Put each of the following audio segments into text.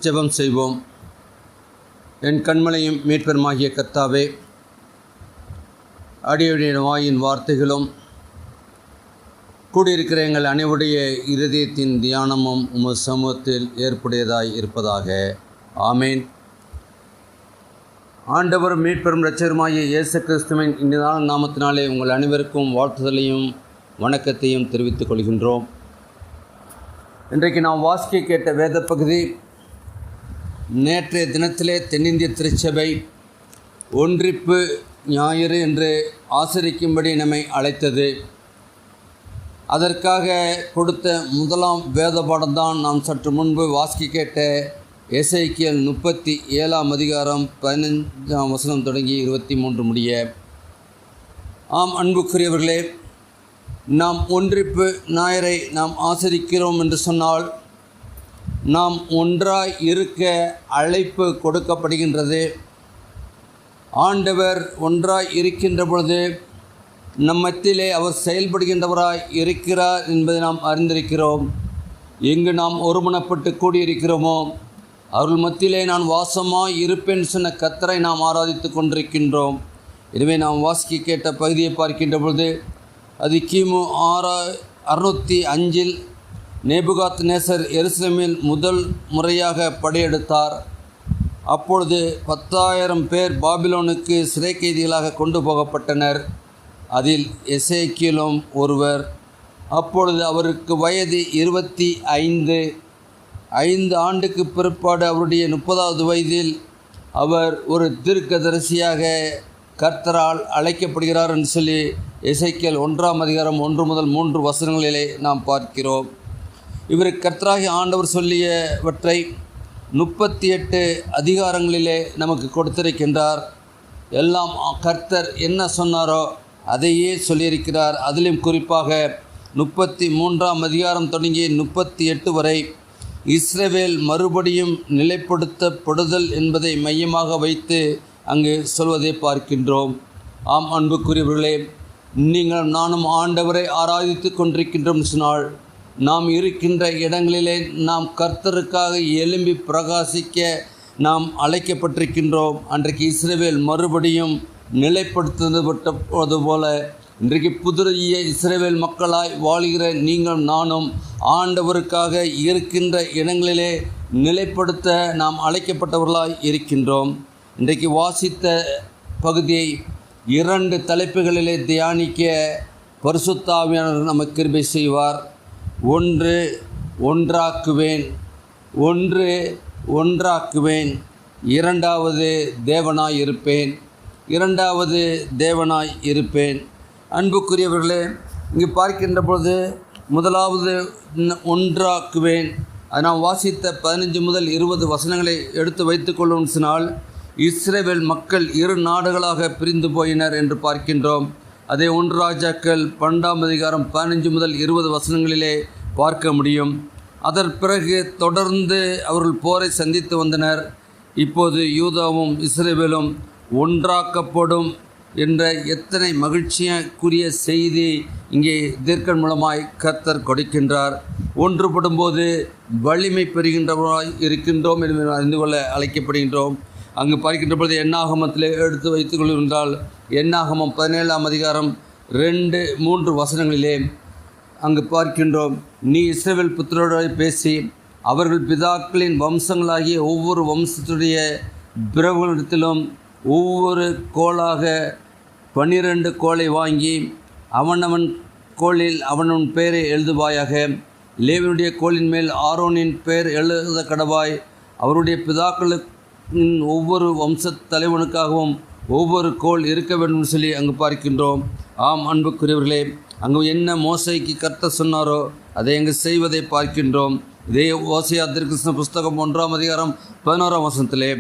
ஜெபம் செய்வோம். என் கண்மலையும் மீட்பெருமாகிய கர்த்தாவே, அடியுடைய வாயின் வார்த்தைகளும் கூடியிருக்கிற எங்கள் அனைவருடைய இருதயத்தின் தியானமும் உமது சமூகத்தில் ஏற்புடையதாய் இருப்பதாக. ஆமேன். ஆண்டவர் மீட்பெரும் இரட்சகருமாகிய இயேசு கிறிஸ்துவின் இந்த நாமத்தினாலே உங்கள் அனைவருக்கும் வாழ்த்துதலையும் வணக்கத்தையும் தெரிவித்துக் கொள்கின்றோம். இன்றைக்கு நாம் வாசிக்க கேட்ட வேத பகுதி நேற்றைய தினத்திலே தென்னிந்திய திருச்சபை ஒன்றிப்பு ஞாயிறு என்று ஆசரிக்கும்படி நம்மை அழைத்தது. அதற்காக கொடுத்த முதலாம் வேத பாடம்தான் நாம் சற்று முன்பு வாசிக்க கேட்ட எசேக்கியேல் 37 அதிகாரம் 15 வசனம் தொடங்கி 23 முடிய. ஆம் அன்புக்குரியவர்களே, நாம் ஒன்றிப்பு ஞாயிறை நாம் ஆசரிக்கிறோம் என்று சொன்னால் நாம் ஒன்றாய் இருக்க அழைப்பு கொடுக்கப்படுகின்றது. ஆண்டவர் ஒன்றாய் இருக்கின்ற பொழுது நம் மத்தியிலே அவர் செயல்படுகின்றவராய் இருக்கிறார் என்பதை நாம் அறிந்திருக்கிறோம். எங்கு நாம் ஒருமனப்பட்டு கூடியிருக்கிறோமோ அவர்கள் மத்தியிலே நான் வாசமாய் இருப்பேன் சொன்ன கர்த்தரை நாம் ஆராதித்து கொண்டிருக்கின்றோம். எனவே நாம் வாசிக்க கேட்ட பகுதியை பார்க்கின்ற பொழுது அது கிமு 605 நேபுகாத் நேசர் எருசலேமில் முதல் முறையாக படையெடுத்தார். அப்பொழுது 10,000 பேர் பாபிலோனுக்கு சிறை கைதிகளாக கொண்டு போகப்பட்டனர். அதில் எசேக்கியேலும் ஒருவர். அப்பொழுது அவருக்கு வயது 25. 5 ஆண்டுக்கு பிற்பாடு அவருடைய 30வது வயதில் அவர் ஒரு தீர்க்கதரிசியாக கர்த்தரால் அழைக்கப்படுகிறார் என்று சொல்லி எசேக்கியேல் 1 அதிகாரம் 1 முதல் 3 வசனங்களிலே நாம் பார்க்கிறோம். இவருக்கு கர்த்தராகிய ஆண்டவர் சொல்லியவற்றை 38 அதிகாரங்களிலே நமக்கு கொடுத்திருக்கின்றார். எல்லாம் கர்த்தர் என்ன சொன்னாரோ அதையே சொல்லியிருக்கிறார். அதிலும் குறிப்பாக 33 அதிகாரம் தொடங்கி 38 வரை இஸ்ரவேல் மறுபடியும் நிலைப்படுத்தப்படுதல் என்பதை மையமாக வைத்து அங்கு சொல்வதை பார்க்கின்றோம். ஆம் அன்புக்குரியவர்களே, நீங்கள் நானும் ஆண்டவரை ஆராதித்து கொண்டிருக்கின்றோம் சொன்னால் நாம் இருக்கின்ற இடங்களிலே நாம் கர்த்தருக்காக எழும்பி பிரகாசிக்க நாம் அழைக்கப்பட்டிருக்கின்றோம். அன்றைக்கு இஸ்ரவேல் மறுபடியும் நிலைப்படுத்தப்பட்டது போல இன்றைக்கு புதிய இஸ்ரவேல் மக்களாய் வாழ்கிற நீங்கள் நானும் ஆண்டவருக்காக இருக்கின்ற இடங்களிலே நிலைப்படுத்த நாம் அழைக்கப்பட்டவர்களாய் இருக்கின்றோம். இன்றைக்கு வாசித்த பகுதியை 2 தலைப்புகளிலே தியானிக்க பரிசுத்த ஆவியானவர் நமக்கு கிருபை செய்வார். 1 ஒன்றாக்குவேன், 1 ஒன்றாக்குவேன். 2வது தேவனாய் இருப்பேன், 2வது தேவனாய் இருப்பேன். அன்புக்குரியவர்களே, இங்கு பார்க்கின்ற பொழுது முதலாவது ஒன்றாக்குவேன். அது நாம் வாசித்த 15 முதல் 20 வசனங்களை எடுத்து வைத்துக்கொள்ளும் சொன்னால் இஸ்ரவேல் மக்கள் 2 நாடுகளாக பிரிந்து போயினர் என்று பார்க்கின்றோம். அதை 1 ராஜாக்கள் 12 அதிகாரம் 15 முதல் 20 வசனங்களிலே பார்க்க முடியும். அதன் பிறகு தொடர்ந்து அவர்கள் போரை சந்தித்து வந்தனர். இப்போது யூதாவும் இஸ்ரவேலும் ஒன்றாக்கப்படும் என்ற எத்தனை மகிழ்ச்சிக்குரிய செய்தி இங்கே தீர்க்கன் மூலமாய் கர்த்தர் கொடுக்கின்றார். ஒன்றுபடும் போது வலிமை பெறுகின்றவராய் இருக்கின்றோம் என்று அறிந்து கொள்ள அழைக்கப்படுகின்றோம். அங்கு பார்க்கின்ற பொழுது என்னாகமத்திலே எடுத்து வைத்துக் கொள்கின்றால் என்னாகமம் 17 அதிகாரம் 2-3 வசனங்களிலே அங்கு பார்க்கின்றோம். நீ இஸ்ரவேல் புத்திரரோடு பேசி அவர்கள் பிதாக்களின் வம்சங்களாகிய ஒவ்வொரு வம்சத்துடைய பிறகுகளிடத்திலும் ஒவ்வொரு கோலாக 12 கோலை வாங்கி அவனவன் கோலில் அவனவன் பெயரை எழுதுவாயாக. லேவியனுடைய கோலின் மேல் ஆரோனின் பெயர் எழுத கடவாய். அவருடைய பிதாக்களுக்கு ஒவ்வொரு வம்ச தலைவனுக்காகவும் ஒவ்வொரு கோல் இருக்க வேண்டும் சொல்லி அங்கு பார்க்கின்றோம். ஆம் அன்புக்குரியவர்களே, அங்கு என்ன மோசைக்கு கர்த்தர் சொன்னாரோ அதை அங்கு செய்வதை பார்க்கின்றோம். இதே ஓசியா தீர்க்கதரிசன புஸ்தகம் 1 அதிகாரம் 11 வசனத்திலே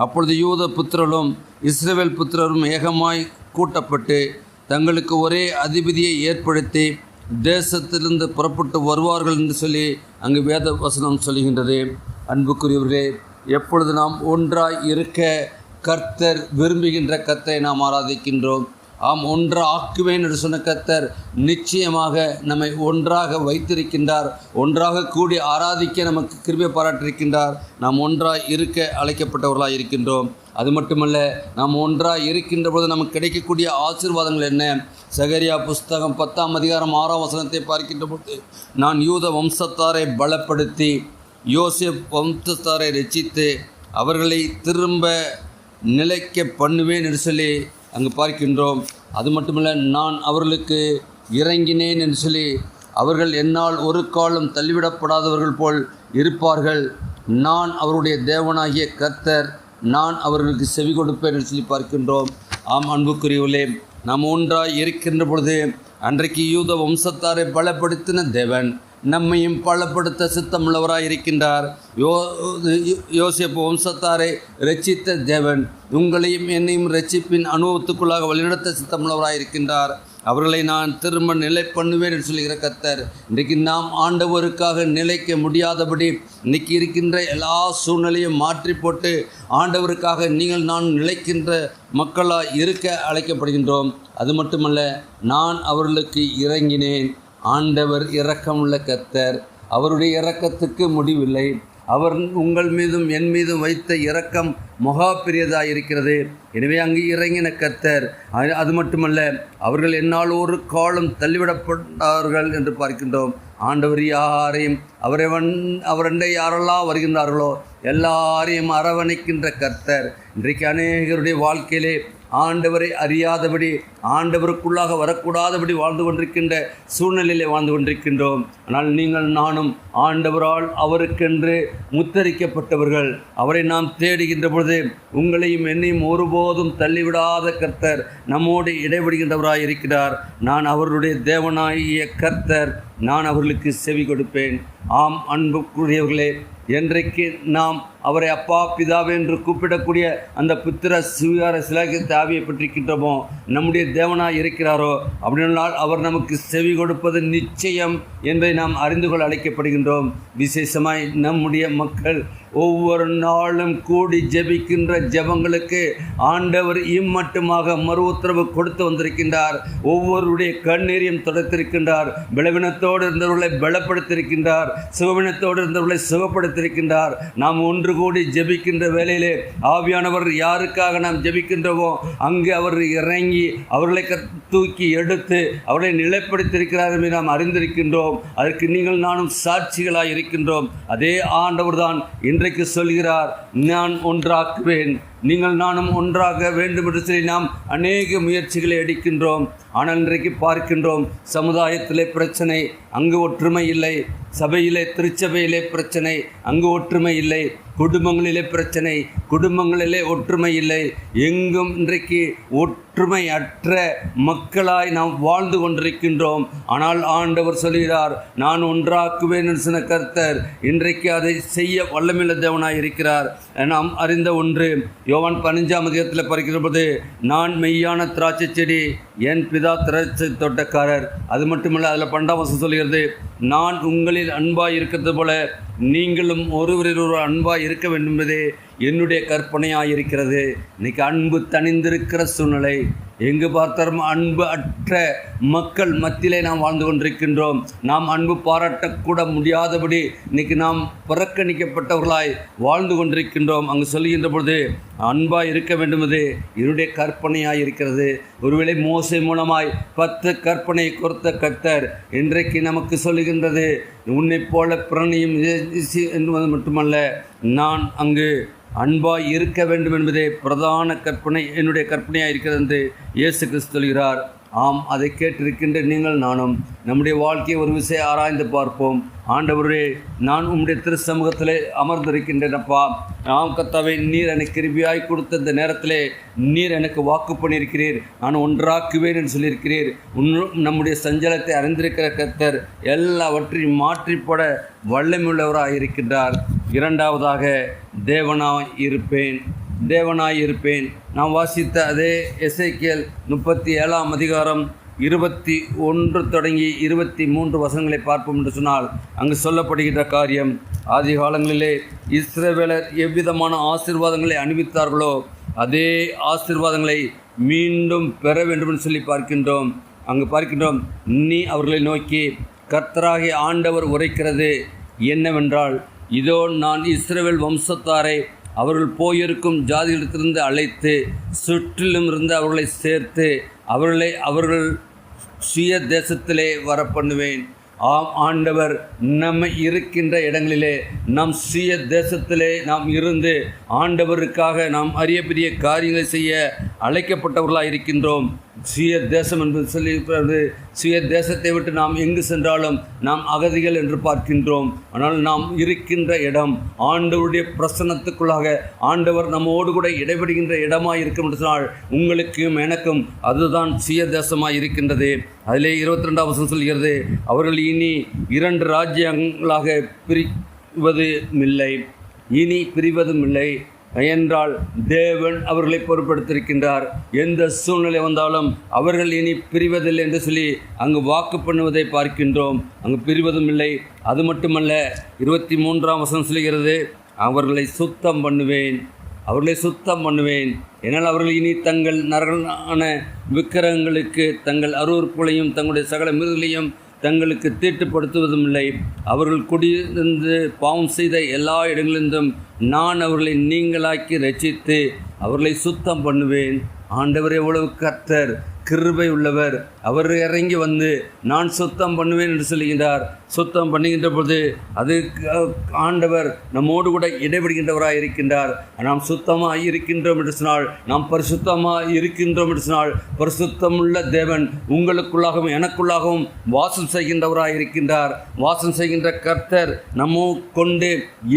அப்பொழுது யூத புத்திரரும் இஸ்ரவேல் புத்திரரும் ஏகமாய் கூட்டப்பட்டு தங்களுக்கு ஒரே அதிபதியை ஏற்படுத்தி தேசத்திலிருந்து புறப்பட்டு வருவார்கள் என்று சொல்லி அங்கு வேத வசனம் சொல்கின்றது. அன்புக்குரியவர்களே, எப்பொழுது நாம் ஒன்றாய் இருக்க கர்த்தர் விரும்புகின்ற கர்த்தரை நாம் ஆராதிக்கின்றோம். ஆம், ஒன்றாக்குவேன் என்று சொன்ன கர்த்தர் நிச்சயமாக நம்மை ஒன்றாக வைத்திருக்கின்றார். ஒன்றாக கூடி ஆராதிக்க நமக்கு கிருபை பாராட்டியிருக்கின்றார். நாம் ஒன்றாய் இருக்க அழைக்கப்பட்டவர்களாக இருக்கின்றோம். அது மட்டுமல்ல, நாம் ஒன்றாய் இருக்கின்ற பொழுது நமக்கு கிடைக்கக்கூடிய ஆசீர்வாதங்கள் என்ன? சகரியா புஸ்தகம் 10ஆம் அதிகாரம் 6ஆம் வசனத்தை பார்க்கின்ற பொழுது, நான் யூத வம்சத்தாரை பலப்படுத்தி யோசேப் வம்சத்தாரை ரட்சித்து அவர்களை திரும்ப நிலைக்க பண்ணுவேன் என்று சொல்லி அங்கு பார்க்கின்றோம். அது மட்டுமல்ல, நான் அவர்களுக்கு இறங்கினேன் என்று சொல்லி அவர்கள் என்னால் ஒரு காலம் தள்ளிவிடப்படாதவர்கள் போல் இருப்பார்கள். நான் அவருடைய தேவனாகிய கர்த்தர், நான் அவர்களுக்கு செவி கொடுப்பேன் என்று சொல்லி பார்க்கின்றோம். ஆம் அன்புக்குரியவர்களே, நாம் ஒன்றாய் இருக்கின்ற பொழுது அன்றைக்கு யூத வம்சத்தாரை பலப்படுத்தின தேவன் நம்மையும் பலப்படுத்த சித்தமுள்ளவராக இருக்கின்றார். யோசேப்பு வம்சத்தாரை ரட்சித்த தேவன் உங்களையும் என்னையும் ரட்சிப்பின் அனுபவத்துக்குள்ளாக வழிநடத்த சித்தமுள்ளவராக இருக்கின்றார். அவர்களை நான் திரும்ப நிலை பண்ணுவேன் என்று சொல்லுகிற கர்த்தர், இன்றைக்கு நாம் ஆண்டவருக்காக நிலைக்க முடியாதபடி இன்றைக்கி இருக்கின்ற எல்லா சூழ்நிலையும் மாற்றி போட்டு ஆண்டவருக்காக நீங்கள் நான் நிலைக்கின்ற மக்களாக இருக்க அழைக்கப்படுகின்றோம். அது மட்டுமல்ல, நான் அவர்களுக்கு இறங்கினேன். ஆண்டவர் இரக்கமுள்ள கர்த்தர், அவருடைய இரக்கத்துக்கு முடிவில்லை. அவர் உங்கள் மீதும் என் மீதும் வைத்த இரக்கம் மகா பெரியதாக இருக்கிறது. எனவே அங்கு இறங்கின கர்த்தர், அது மட்டுமல்ல, அவர்கள் என்னால் ஒரு காலம் தள்ளிவிடப்பட்டார்கள் என்று பார்க்கின்றோம். ஆண்டவர் யாரையும் அவரண்டை யாரெல்லாம் வருகின்றார்களோ எல்லாரையும் அரவணைக்கின்ற கர்த்தர். இன்றைக்கு அநேகருடைய வாழ்க்கையிலே ஆண்டவரை அறியாதபடி, ஆண்டவருக்குள்ளாக வரக்கூடாதபடி வாழ்ந்து கொண்டிருக்கின்ற சூழ்நிலையிலே வாழ்ந்து கொண்டிருக்கின்றோம். ஆனால் நீங்கள் நானும் ஆண்டவரால் அவருக்கென்று முத்தரிக்கப்பட்டவர்கள். அவரை நாம் தேடுகின்ற பொழுது உங்களையும் என்னையும் ஒருபோதும் தள்ளிவிடாத கர்த்தர் நம்மோடு இடைபடுகின்றவராய் இருக்கிறார். நான் அவருடைய தேவனாகிய கர்த்தர், நான் அவர்களுக்கு செவி கொடுப்பேன். ஆம் அன்புக்குரியவர்களே, என்றைக்கு நாம் அவரை அப்பா பிதாவே என்று கூப்பிடக்கூடிய அந்த புத்திர சுவிகார சிலாகித்த ஆவியை பெற்றிருக்கின்றோமோ, நம்முடைய தேவனாய் இருக்கிறாரோ, அப்படினால் அவர் நமக்கு செவி கொடுப்பது நிச்சயம் என்பதை நாம் அறிந்து கொள்ள அழைக்கப்படுகின்றோம். விசேஷமாய் நம்முடைய மக்கள் ஒவ்வொரு நாளும் கூடி ஜெபிக்கின்ற ஜெபங்களுக்கு ஆண்டவர் இம்மட்டுமாக மறு உத்தரவு கொடுத்து வந்திருக்கின்றார். ஒவ்வொருடைய கண்ணீரையும் தொடர்த்திருக்கின்றார். பலவீனத்தோடு இருந்தவர்களை பலப்படுத்தியிருக்கின்றார். சுகவீனத்தோடு இருந்தவர்களை சுகப்படுத்தியிருக்கின்றார். நாம் ஒன்று கூடி ஜெபிக்கின்ற வேளையிலே ஆவியானவர் யாருக்காக நாம் ஜெபிக்கின்றோமோ அங்கு அவர் இறங்கி அவர்களை தூக்கி எடுத்து அவர்களை நிலைப்படுத்தியிருக்கிறார் என்று நாம் அறிந்திருக்கின்றோம். அதற்கு நீங்கள் நானும் சாட்சிகளாக இருக்கின்றோம். அதே ஆண்டவர் தான் இன்றைக்கு சொல்கிறார், நான் ஒன்றாக்குவேன், நீங்கள் நானும் ஒன்றாக வேண்டும் என்று சொல்லி நாம் அநேக முயற்சிகளை எடுக்கின்றோம். ஆனால் இன்றைக்கு பார்க்கின்றோம், சமுதாயத்திலே பிரச்சனை, அங்கு ஒற்றுமை இல்லை. சபையிலே, திருச்சபையிலே பிரச்சனை, அங்கு ஒற்றுமை இல்லை. குடும்பங்களிலே பிரச்சனை, குடும்பங்களிலே ஒற்றுமை இல்லை. எங்கும் இன்றைக்கு ஒற்றுமை அற்ற மக்களாய் நாம் வாழ்ந்து கொண்டிருக்கின்றோம். ஆனால் ஆண்டவர் சொல்கிறார், நான் ஒன்றாக்குவேன் என்று சொன்ன கர்த்தர் இன்றைக்கு அதை செய்ய வல்லமையுள்ள தேவனாய் இருக்கிறார். நாம் அறிந்த ஒன்று, யோவான் 15ஆம் அதிகாரத்தில் படிக்கிற போது, நான் மெய்யான திராட்சை செடி, என் பிதா திராட்சை தோட்டக்காரர். அது மட்டுமல்ல, அதில் 12ஆம் வசனம் சொல்கிறது, நான் உங்களில் அன்பாய் இருக்கிறது போல நீங்களும் ஒருவரில் ஒரு அன்பாய் இருக்க வேண்டும் என்பதே என்னுடைய கற்பனையாக இருக்கிறது. இன்னைக்கு அன்பு தனிந்திருக்கிற சூழ்நிலை, எங்கு பார்த்தாலும் அன்பு அற்ற மக்கள் மத்தியிலே நாம் வாழ்ந்து கொண்டிருக்கின்றோம். நாம் அன்பு பாராட்டக்கூட முடியாதபடி இன்னைக்கு நாம் புறக்கணிக்கப்பட்டவர்களாய் வாழ்ந்து கொண்டிருக்கின்றோம். அங்கு சொல்லுகின்ற பொழுது அன்பாய் இருக்க வேண்டுமெது என்னுடைய கற்பனையாக இருக்கிறது. ஒருவேளை மோசே மூலமாய் 10 கற்பனை கொடுத்த கர்த்தர் இன்றைக்கு நமக்கு சொல்லுகின்றது, உன்னை போல பிறனையும் என்பது மட்டுமல்ல, நான் அங்கு அன்பாய் இருக்க வேண்டும் என்பதே பிரதான கற்பனை, என்னுடைய கற்பனையாக இருக்கிறது என்று இயேசு கிறிஸ்து சொல்கிறார். ஆம், அதை கேட்டிருக்கின்ற நீங்கள் நானும் நம்முடைய வாழ்க்கையை ஒரு விஷயம் ஆராய்ந்து பார்ப்போம். ஆண்டவரே, நான் உம்முடைய திரு சமூகத்திலே அமர்ந்திருக்கின்றேனப்பா. ஆம் கர்த்தாவே, நீர் எனக்கு கிருபையாய் கொடுத்த இந்த நேரத்திலே நீர் எனக்கு வாக்கு பண்ணியிருக்கிறீர், நான் ஒன்றாக்குவேன் என்று சொல்லியிருக்கிறீர். நம்முடைய சஞ்சலத்தை அறிந்திருக்கிற கர்த்தர் எல்லாவற்றையும் மாற்றிப்பட வல்லமையுள்ளவராக இருக்கின்றார். இரண்டாவதாக, தேவனாய் இருப்பேன். நாம் வாசித்த அதே எசேக்கியேல் 37ஆம் அதிகாரம் 21 தொடங்கி 23 வசனங்களை பார்ப்போம் என்று சொன்னால், அங்கு சொல்லப்படுகின்ற காரியம், ஆதி காலங்களிலே இஸ்ரவேலர் எவ்விதமான ஆசீர்வாதங்களை அனுபவித்தார்களோ அதே ஆசீர்வாதங்களை மீண்டும் பெற வேண்டும் என்று சொல்லி பார்க்கின்றோம். அங்கு பார்க்கின்றோம், நீ அவர்களை நோக்கி கர்த்தராகிய ஆண்டவர் உரைக்கிறது என்னவென்றால், இதோ நான் இஸ்ரவேல் வம்சத்தாரை அவர்கள் போயிருக்கும் ஜாதிகளிடத்திலிருந்து அழைத்து சுற்றிலும் இருந்து அவர்களை சேர்த்து அவர்கள் சுய தேசத்திலே வர பண்ணுவேன். ஆம் ஆண்டவர், நம்ம இருக்கின்ற இடங்களிலே நம் சுய தேசத்திலே நாம் இருந்து ஆண்டவருக்காக நாம் அரிய பெரிய காரியங்களை செய்ய அழைக்கப்பட்டவர்களாக இருக்கின்றோம். சுய தேசம் என்பது சொல்லி சுய தேசத்தை விட்டு நாம் எங்கு சென்றாலும் நாம் அகதிகள் என்று பார்க்கின்றோம். ஆனால் நாம் இருக்கின்ற இடம் ஆண்டவருடைய பிரசன்னத்துக்குள்ளாக ஆண்டவர் நம்மோடு கூட இடைபெறுகின்ற இடமாக இருக்கும் என்று சொன்னால் உங்களுக்கும் எனக்கும் அதுதான் சுய தேசமாக இருக்கின்றது. அதிலே 22ஆம் வசனம் சொல்கிறது, அவர்கள் இனி 2 ராஜ்யங்களாக பிரிவதும் இல்லை என்றால் தேவன் அவர்களை பொறுப்படுத்தியிருக்கின்றார். எந்த சூழ்நிலை வந்தாலும் அவர்கள் இனி பிரிவதில்லை என்று சொல்லி அங்கு வாக்கு பண்ணுவதை பார்க்கின்றோம். அங்கு பிரிவதும் இல்லை. அது மட்டுமல்ல, 23ஆம் வசனம் சொல்கிறது, அவர்களை சுத்தம் பண்ணுவேன். என்னால் அவர்கள் இனி தங்கள் நரகலான விக்கிரகங்களுக்கு தங்கள் அருவருப்புகளையும் தங்களுடைய சகல மிருகங்களையும் தங்களுக்கு தீட்டுப்படுத்துவதும் இல்லை. அவர்கள் குடியிருந்து பாவம் செய்த எல்லா இடங்களிலிருந்தும் நான் அவர்களை நீங்களாக்கி ரட்சித்து அவர்களை சுத்தம் பண்ணுவேன். ஆண்டவர் எவ்வளவு கர்த்தர் கிருபை உள்ளவர். அவர் இறங்கி வந்து நான் சுத்தம் பண்ணுவேன் என்று சொல்லுகின்றார். சுத்தம் பண்ணுகின்ற பொழுது அது ஆண்டவர் நம்மோடு கூட இடைபெறுகின்றவராக இருக்கின்றார். நாம் சுத்தமாக இருக்கின்றோம் என்று சொன்னால், நாம் பரிசுத்தமாக இருக்கின்றோம் என்று சொன்னால், பரிசுத்தமுள்ள தேவன் உங்களுக்குள்ளாகவும் எனக்குள்ளாகவும் வாசம் செய்கின்றவராக இருக்கின்றார். வாசம் செய்கின்ற கர்த்தர் நம்மோ கொண்டு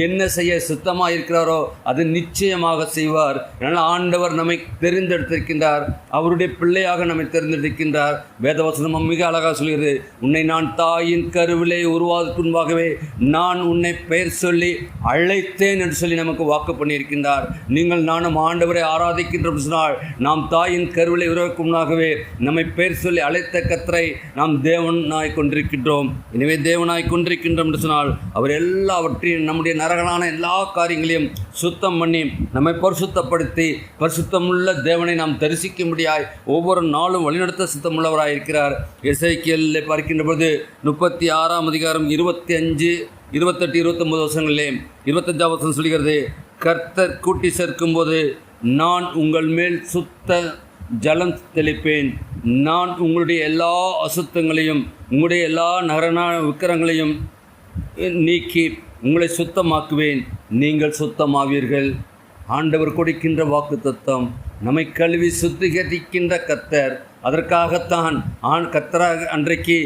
என்ன செய்ய சுத்தமாக இருக்கிறாரோ அது நிச்சயமாக செய்வார். அதனால் ஆண்டவர் நம்மை தெரிந்தெடுத்திருக்கின்றார். அவருடைய பிள்ளையாக நம்மை தெரிந்தெடுக்கின்றார். வேதவசனம் மிக அழகாக சொல்கிறது, உன்னை நான் தாயின் கருவிலே உருவாவதற்கு முன்பாகவே நான் உன்னை பெயர் சொல்லி அழைத்தேன் என்று சொல்லி நமக்கு வாக்கு பண்ணியிருக்கின்றார். நீங்கள் நானும் ஆண்டவரை ஆராதிக்கின்றோம் சொன்னால், நாம் தாயின் கருவிலே உருவாக்கு முன்னாகவே நம்மை பெயர் சொல்லி அழைத்த கர்த்தரை நாம் தேவனாய் கொண்டிருக்கின்றோம். எனவே தேவனாய் கொண்டிருக்கின்றோம் என்று சொன்னால், அவர் எல்லாவற்றையும் நம்முடைய நரகலான எல்லா காரியங்களையும் சுத்தம் பண்ணி நம்மை பரிசுத்தப்படுத்தி பரிசுத்தமுள்ள தேவனை நாம் தரிசிக்க முடியாய் ஒவ்வொரு நாளும் வழிநடத்த சுத்தமுள்ளவராக இருக்கிறார். எசேக்கியேலை பார்க்கின்ற பொழுது 36ஆம் அதிகாரம் 25, 28, 29 வசனங்களிலே 25ஆம் வசனம் சொல்கிறது, கர்த்தர் கூட்டி சேர்க்கும் போது நான் உங்கள் மேல் சுத்த ஜலம் தெளிப்பேன். நான் உங்களுடைய எல்லா அசுத்தங்களையும் உங்களுடைய எல்லா நரகலான விக்கிரகங்களையும் நீக்கி உங்களை சுத்தமாக்குவேன். நீங்கள் சுத்தமாவீர்கள். ஆண்டவர் கொடுக்கின்ற வாக்கு தத்தம். நம்மை கழுவி சுத்திகரிக்கின்ற கர்த்தர். அதற்காகத்தான் கர்த்தராக அன்றைக்கு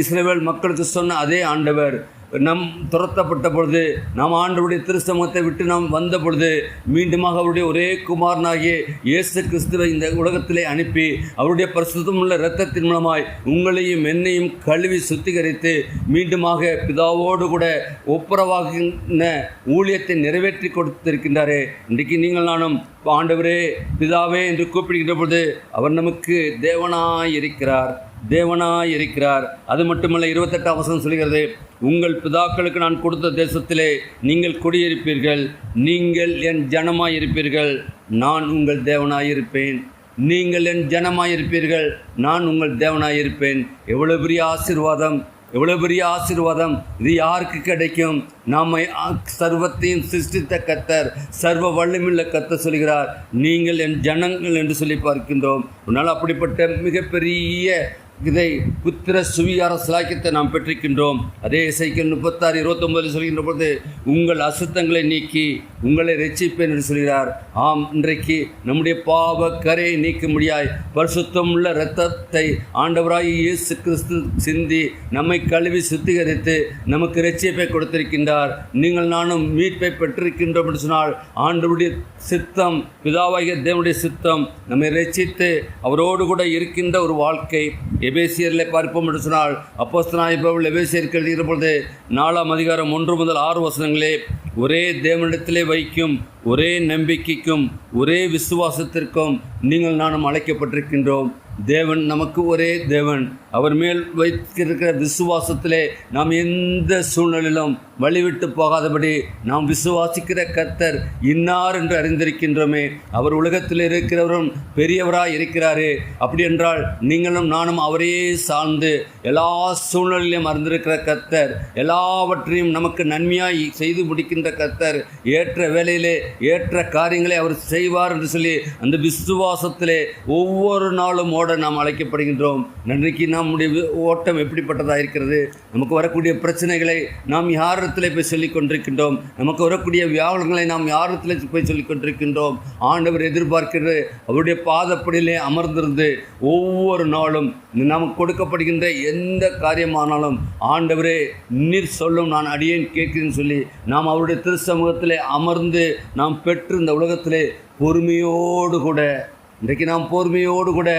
இஸ்ரவேல் மக்களுக்கு சொன்ன அதே ஆண்டவர் நம் துரத்தப்பட்ட பொழுது, நாம் ஆண்டவருடைய திருச்சமூகத்தை விட்டு நாம் வந்த பொழுது மீண்டுமாக அவருடைய ஒரே குமாரனாகிய இயேசு கிறிஸ்துவை இந்த உலகத்திலே அனுப்பி அவருடைய பரிசுத்தமுள்ள இரத்தத்தின் மூலமாய் உங்களையும் என்னையும் கழுவி சுத்திகரித்து மீண்டுமாக பிதாவோடு கூட ஒப்புரவாகின ஊழியத்தை நிறைவேற்றி கொடுத்திருக்கின்றாரே. இன்றைக்கு நீங்கள் நானும் ஆண்டவரே பிதாவே என்று கூப்பிடுகின்ற பொழுது அவர் நமக்கு தேவனாய் இருக்கிறார். அது மட்டுமல்ல, 28ஆம் வசனம் சொல்கிறது, உங்கள் பிதாக்களுக்கு நான் கொடுத்த தேசத்திலே நீங்கள் குடியிருப்பீர்கள். நீங்கள் என் ஜனமாயிருப்பீர்கள். நான் உங்கள் தேவனாயிருப்பேன். நீங்கள் என் ஜனமாயிருப்பீர்கள். நான் உங்கள் தேவனாயிருப்பேன். எவ்வளவு பெரிய ஆசீர்வாதம்! இது யாருக்கு கிடைக்கும்? நம்மை சர்வத்தையும் சிருஷ்டித்த கர்த்தர், சர்வ வல்லமையுள்ள கர்த்தர் சொல்கிறார், நீங்கள் என் ஜனங்கள் என்று சொல்லி பார்க்கின்றோம். அதனால் அப்படிப்பட்ட மிகப்பெரிய இதை புத்திர சுவிகார சிலாக்கியத்தை நாம் பெற்றிருக்கின்றோம். அதே எசேக்கியேல் 36:29 சொல்கின்ற பொழுது உங்கள் அசுத்தங்களை நீக்கி உங்களை ரட்சிப்பேன் என்று சொல்கிறார். ஆம், இன்றைக்கு நம்முடைய பாவ கரையை நீக்க முடியாய் பரிசுத்தமுள்ள இரத்தத்தை ஆண்டவராய் இயேசு கிறிஸ்து சிந்தி நம்மை கழுவி சுத்திகரித்து நமக்கு ரட்சிப்பை கொடுத்திருக்கின்றார். நீங்கள் நானும் மீட்பை பெற்றிருக்கின்றோம் என்று சொன்னால், ஆண்டவருடைய சித்தம், பிதாவாகிய தேவனுடைய சித்தம் நம்மை ரட்சித்து அவரோடு கூட இருக்கின்ற ஒரு வாழ்க்கை. எபேசியரில் பார்ப்போம் என்று சொன்னால், அப்போஸ்தலனாகிய பவுல் எபேசியருக்கு எழுதுகிற பொழுது 4ஆம் அதிகாரம் 1 முதல் 6 வசனங்களே, ஒரே தேவனிடத்திலே வைக்கும் ஒரே நம்பிக்கைக்கும் ஒரே விசுவாசத்திற்கும் நீங்கள் நானும் அழைக்கப்பட்டிருக்கின்றோம். தேவன் நமக்கு ஒரே தேவன். அவர் மேல் வைத்திருக்கிற விசுவாசத்திலே நாம் எந்த சூழ்நிலையிலும் வழிவிட்டு போகாதபடி நாம் விசுவாசிக்கிற கர்த்தர் இன்னார் என்று அறிந்திருக்கின்றோமே. அவர் உலகத்தில் இருக்கிறவரும் பெரியவராய் இருக்கிறாரே. அப்படி என்றால் நீங்களும் நானும் அவரையே சார்ந்து எல்லா சூழ்நிலையிலும் அறிந்திருக்கிற கர்த்தர், எல்லாவற்றையும் நமக்கு நன்மையாய் செய்து முடிக்கின்ற கர்த்தர், ஏற்ற வேளையிலே ஏற்ற காரியங்களை அவர் செய்வார் என்று சொல்லி அந்த விசுவாசத்திலே ஒவ்வொரு நாளும் ஓட நாம் அழைக்கப்படுகின்றோம். நன்றைக்கு நம்முடைய ஓட்டம் எப்படிப்பட்டதாக இருக்கிறது? நமக்கு வரக்கூடிய பிரச்சனைகளை நாம் யாரிடத்தில் போய் சொல்லிக் கொண்டிருக்கின்றோம்? நமக்கு வரக்கூடிய வியாபாரங்களை நாம் யாரிடத்தில் போய் சொல்லிக் கொண்டிருக்கின்றோம்? ஆண்டவர் எதிர்பார்க்கிறது அவருடைய பாதப்படியிலே அமர்ந்திருந்து ஒவ்வொரு நாளும் நமக்கு கொடுக்கப்படுகின்ற எந்த காரியமானாலும் ஆண்டவரே நீர் சொல்லும், நான் அடியேன் கேட்கிறேன்னு சொல்லி நாம் அவருடைய திருச்சமூகத்திலே அமர்ந்து நாம் பெற்று இந்த உலகத்திலே பொறுமையோடு கூட இன்றைக்கு நாம் பொறுமையோடு கூட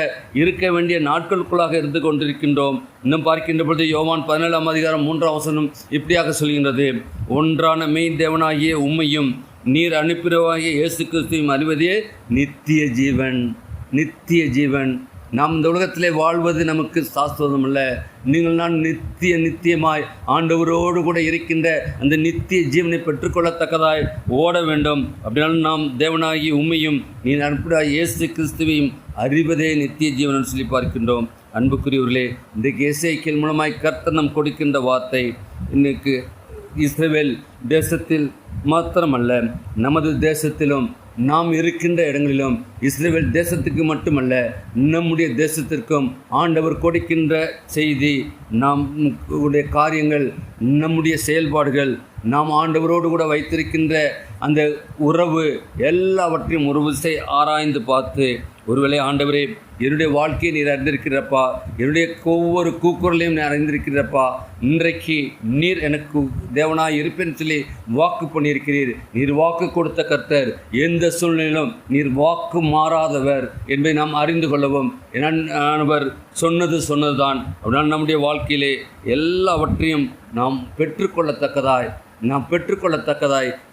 இருக்க வேண்டிய நாட்களுக்குள்ளாக இருந்து கொண்டிருக்கின்றோம். இன்னும் பார்க்கின்ற பொழுது யோவான் 17:3 இப்படியாக சொல்கின்றது, ஒன்றான மெய் தேவனாகிய உம்மையும் நீர் அனுப்பினவாகிய இயேசு கிறிஸ்துவையும் அறிவதே நித்திய ஜீவன். நித்திய ஜீவன். நாம் இந்த உலகத்திலே வாழ்வது நமக்கு சாஸ்வதம் அல்ல. நீங்கள் நான் நித்தியமாய் ஆண்டவரோடு கூட இருக்கின்ற அந்த நித்திய ஜீவனை பெற்றுக்கொள்ளத்தக்கதாய் ஓட வேண்டும். அப்படினாலும் நாம் தேவனாகி உம்மையும் நீ அனுப்பின இயேசு கிறிஸ்துவையும் அறிவதே நித்திய ஜீவன் சொல்லி பார்க்கின்றோம். அன்புக்குரியவர்களே, இன்றைக்கு எசேக்கியேல் மூலமாய் கர்த்தர் நாம் கொடுக்கின்ற வார்த்தை இன்னைக்கு இஸ்ரவேல் தேசத்தில் மாத்திரமல்ல, நமது தேசத்திலும் நாம் இருக்கின்ற இடங்களிலும் இஸ்ரவேல் தேசத்துக்கு மட்டுமல்ல நம்முடைய தேசத்திற்கும் ஆண்டவர் கொடுக்கின்ற செய்தி, நாம் உடைய காரியங்கள், நம்முடைய செயல்பாடுகள், நாம் ஆண்டவரோடு கூட வைத்திருக்கின்ற அந்த உறவு எல்லாவற்றையும் ஒரு விசை ஆராய்ந்து பார்த்து, ஒருவேளை ஆண்டவரே என்னுடைய வாழ்க்கையை நீர் அறிந்திருக்கிறப்பா, என்னுடைய ஒவ்வொரு கூக்குரலையும் நீர் அறிந்திருக்கிறப்பா, இன்றைக்கு நீர் எனக்கு தேவனாய் இருப்பேன்னு சொல்லி வாக்கு பண்ணியிருக்கிறீர். நீர் வாக்கு கொடுத்த கர்த்தர், எந்த சூழ்நிலையிலும் நீர் வாக்கு மாறாதவர் என்பதை நாம் அறிந்து கொள்ளவும், அவர் சொன்னதுதான். அதனால் நம்முடைய வாழ்க்கையிலே எல்லாவற்றையும் நாம் பெற்றுக்கொள்ளத்தக்கதாய்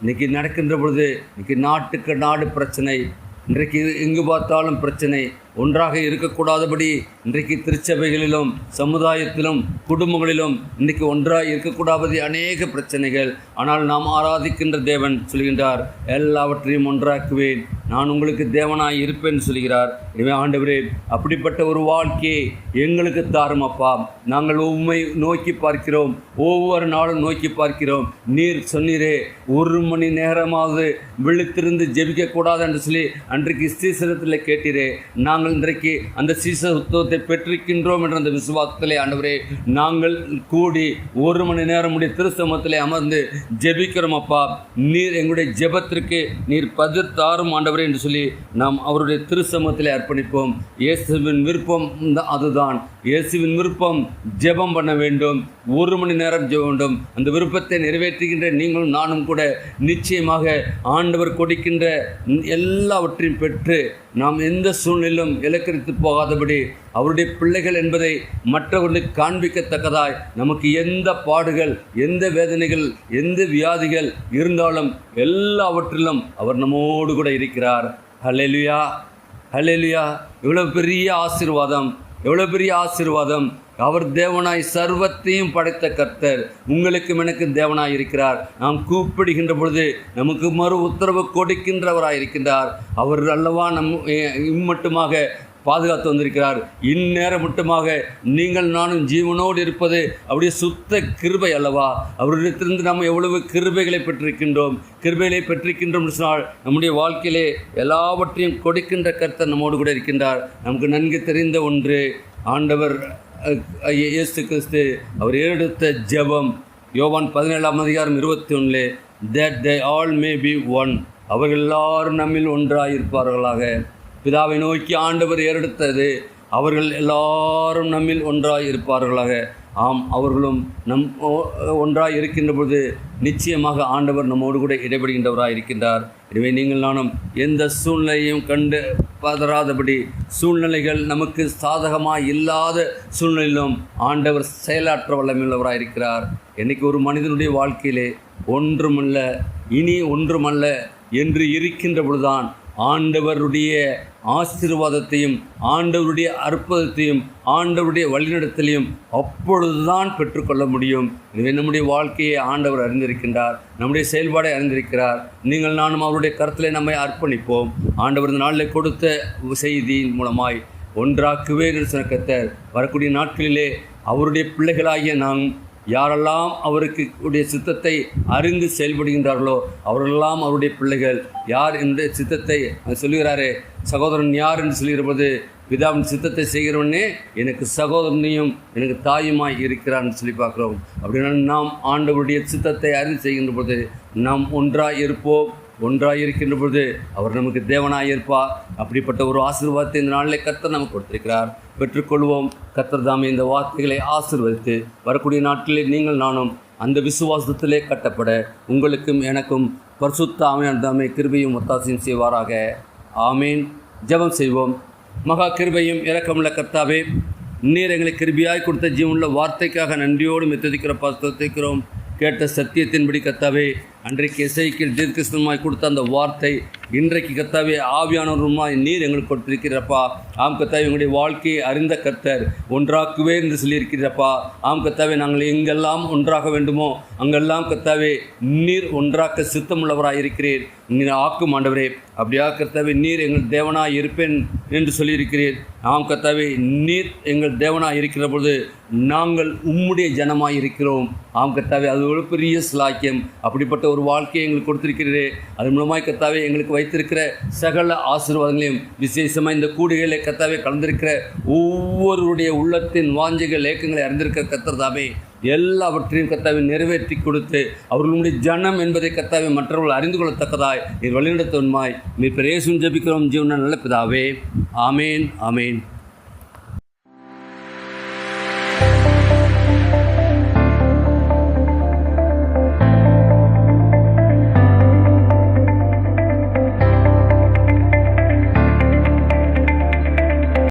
இன்றைக்கி நடக்கின்ற பொழுது, இன்றைக்கி நாட்டுக்கு நாடு பிரச்சனை, இன்றைக்கு எங்கு பார்த்தாலும் பிரச்சனை. ஒன்றாக இருக்கக்கூடாதபடி இன்றைக்கு திருச்சபைகளிலும் சமுதாயத்திலும் குடும்பங்களிலும் இன்றைக்கு ஒன்றாக இருக்கக்கூடாதபடி அநேக பிரச்சனைகள். ஆனால் நாம் ஆராதிக்கின்ற தேவன் சொல்கின்றார், எல்லாவற்றையும் ஒன்றாக்குவேன், நான் உங்களுக்கு தேவனாய் இருப்பேன் சொல்கிறார். எனவே ஆண்டவரே, அப்படிப்பட்ட ஒரு வாழ்க்கையை எங்களுக்கு தாரும் அப்பா. நாங்கள் உம்மை நோக்கி பார்க்கிறோம், ஒவ்வொரு நாளும் நோக்கி பார்க்கிறோம். நீர் சொன்னீரே, 1 மணி நேரமாவது விழித்திருந்து ஜெபிக்கக்கூடாது என்று சொல்லி அன்றைக்கு சீசனத்தில் கேட்டீரே. நாங்கள் இன்றைக்கு அந்த சீசத்துவத்தை பெற்றிருக்கின்றோம் என்ற அந்த விசுவாசத்திலே ஆண்டவரே, நாங்கள் கூடி 1 மணி நேரம் உடைய திருச்சமூகத்திலே அமர்ந்து ஜெபிக்கிறோம் அப்பா. நீர் எங்களுடைய ஜெபத்திற்கு நீர் பதில் தாரும் ஆண்டவரே என்று சொல்லி நாம் அவருடைய திருச்சமூகத்திலே அர்ப்பணிப்போம். இயேசுவின் விருப்பம் அதுதான். இயேசுவின் விருப்பம் ஜெபம் பண்ண வேண்டும், 1 மணி நேரம் ஜெபம் வேண்டும். அந்த விருப்பத்தை நிறைவேற்றுகின்ற நீங்களும் நானும் கூட நிச்சயமாக ஆண்டவர் கொடுக்கின்ற எல்லாவற்றையும் பெற்று நாம் எந்த சூழ்நிலையிலும் இலக்கரித்து போகாதபடி அவருடைய பிள்ளைகள் என்பதை மற்றவர்களுக்கு காண்பிக்கத்தக்கதாய் நமக்கு எந்த பாடுகள், எந்த வேதனைகள், எந்த வியாதிகள் இருந்தாலும் எல்லாவற்றிலும் அவர் நம்மோடு கூட இருக்கிறார். ஹல்லேலூயா, ஹல்லேலூயா. எவ்வளவு பெரிய ஆசீர்வாதம், எவ்வளவு பெரிய ஆசீர்வாதம். அவர் தேவனாய் சர்வத்தையும் படைத்த கர்த்தர் உங்களுக்கும் எனக்கு தேவனாய் இருக்கிறார். நாம் கூப்பிடுகின்ற பொழுது நமக்கு மறு உத்தரவு கொடுக்கின்றவராய் இருக்கின்றார். அவர் அல்லவா இம்மட்டுமாக பாதுகாத்து வந்திருக்கிறார். இந்நேரம் மட்டுமாக நீங்கள் நானும் ஜீவனோடு இருப்பது அவருடைய சுத்த கிருபை அல்லவா? அவரிடத்திலிருந்து நாம் எவ்வளவு கிருபைகளை பெற்றிருக்கின்றோம். கிருபைகளை பெற்றிருக்கின்றோம் சொன்னால் நம்முடைய வாழ்க்கையிலே எல்லாவற்றையும் கொடுக்கின்ற கர்த்தர் நம்மோடு கூட இருக்கின்றார். நமக்கு நன்கு தெரிந்த ஒன்று, ஆண்டவர் இயேசு கிறிஸ்து அவர் எடுத்த ஜெபம் யோவான் 17:21 that they all may be one, அவர்கள் எல்லாரும் நம்மில் ஒன்றாயிருப்பார்களாக. பிதாவை நோக்கி ஆண்டவர் ஏறெடுத்தது, அவர்கள் எல்லாரும் நம்மில் ஒன்றாய் இருப்பார்களாக. ஆம், அவர்களும் ஒன்றாய் இருக்கின்ற பொழுது நிச்சயமாக ஆண்டவர் நம்மோடு கூட இடைபடுகின்றவராக இருக்கின்றார். எனவே நீங்கள் நானும் எந்த சூழ்நிலையும் கண்டு பதறாதபடி, சூழ்நிலைகள் நமக்கு சாதகமாக இல்லாத சூழ்நிலையிலும் ஆண்டவர் செயலாற்ற வல்லமையுள்ளவராக இருக்கிறார். என்றைக்கு ஒரு மனிதனுடைய வாழ்க்கையிலே ஒன்றுமல்ல, இனி ஒன்றுமல்ல என்று இருக்கின்ற பொழுதுதான் ஆண்டவருடைய ஆசீர்வாதத்தையும் ஆண்டவருடைய அற்புதத்தையும் ஆண்டவருடைய வழிநடத்தலையும் அப்பொழுதுதான் பெற்றுக்கொள்ள முடியும். எனவே நம்முடைய வாழ்க்கையை ஆண்டவர் அறிந்திருக்கின்றார், நம்முடைய செயல்பாடை அறிந்திருக்கிறார். நீங்கள் நானும் அவருடைய கருத்திலே நம்மை அர்ப்பணிப்போம். ஆண்டவர் இந்த நாளில் கொடுத்த செய்தியின் மூலமாய் ஒன்றாக்குவேன் என்று சொன்ன கர்த்தர் வரக்கூடிய நாட்களிலே அவருடைய பிள்ளைகளாகிய நாம் யாரெல்லாம் அவருக்கு உடைய சித்தத்தை அறிந்து செயல்படுகின்றார்களோ அவர்களெல்லாம் அவருடைய பிள்ளைகள். யார் என்ற சித்தத்தை சொல்லுகிறாரே, சகோதரன் யார் என்று சொல்லுகிறபோது பிதாவின் சித்தத்தை செய்கிறவனே எனக்கு சகோதரனையும் எனக்கு தாயுமாய் இருக்கிறான்னு சொல்லி பார்க்குறோம். அப்படின்னா நாம் ஆண்டவருடைய சித்தத்தை அறிந்து செய்கின்ற பொழுது நாம் ஒன்றாய் இருப்போம். ஒன்றாக இருக்கின்ற பொழுது அவர் நமக்கு தேவனாக இருப்பார். அப்படிப்பட்ட ஒரு ஆசீர்வாதத்தை இந்த நாளிலே கர்த்தர் நமக்கு கொடுத்திருக்கிறார். பெற்றுக்கொள்வோம். கர்த்தர் தாமே இந்த வார்த்தைகளை ஆசீர்வதித்து வரக்கூடிய நாட்களில் நீங்கள் நானும் அந்த விசுவாசத்திலே கட்டப்பட உங்களுக்கும் எனக்கும் பரிசுத்த ஆவியானவர் தாமே கிருபையும் ஒத்தாசையும் செய்வாராக. ஆமீன். ஜெபம் செய்வோம். மகா கிருபையும் இரக்கமுள்ள கர்த்தாவே, நீர் எங்களுக்கு கிருபையாய் கொடுத்த ஜீவனுள்ள வார்த்தைக்காக நன்றியோடு மெத்ததிக்கிற பாஸ்திக்கிறோம். கேட்ட சத்தியத்தின்படி கர்த்தாவே, அன்றைக்கு எசேக்கியேல் தீர்க்கதரிசனமாய் கொடுத்த அந்த வார்த்தை இன்றைக்கு கர்த்தாவே ஆவியானவருமாய் நீர் எங்களுக்கு கொடுத்திருக்கிறப்பா. ஆம் கர்த்தாவே, எங்களுடைய வாழ்க்கையை அறிந்த கர்த்தர் ஒன்றாக்குவே என்று சொல்லியிருக்கிறப்பா. ஆம் கர்த்தாவே, நாங்கள் எங்கெல்லாம் ஒன்றாக வேண்டுமோ அங்கெல்லாம் கர்த்தாவே நீர் ஒன்றாக்க சித்தமுள்ளவராக இருக்கிறீர். நீர் ஆக்கும் ஆண்டவரே. அப்படியா கர்த்தாவே, நீர் எங்கள் தேவனாய் இருப்பேன் என்று சொல்லியிருக்கிறீர். ஆம் கர்த்தாவே, நீர் எங்கள் தேவனாய் இருக்கிற பொழுது நாங்கள் உம்முடைய ஜனமாய் இருக்கிறோம். ஆம் கர்த்தாவே, அது ஒரு பெரிய சிலாக்கியம். அப்படிப்பட்ட ஒரு வாழ்க்கையை எங்களுக்கு கொடுத்திருக்கிறீரே. அது மூலமாய் கர்த்தாவே எங்களுக்கு வைத்திருக்கிற சகல ஆசீர்வாதங்களையும் விசேஷமாக இந்த கூடுகளை கர்த்தாவே கலந்திருக்கிற ஒவ்வொருடைய உள்ளத்தின் வாஞ்சைகள் ஏக்கங்களை அறிந்திருக்கிற கர்த்தர் தாமே எல்லாவற்றையும் கர்த்தாவை நிறைவேற்றி கொடுத்து அவர்களுடைய ஜனம் என்பதை கர்த்தாவை மற்றவர்கள் அறிந்து கொள்ளத்தக்கதாய் நீர் வழிநடத்துவன்மாய் நீர் இயேசுவின் ஜெபிக்கிறோம் ஜீவன நல்ல பிதாவே. ஆமேன். ஆமேன்.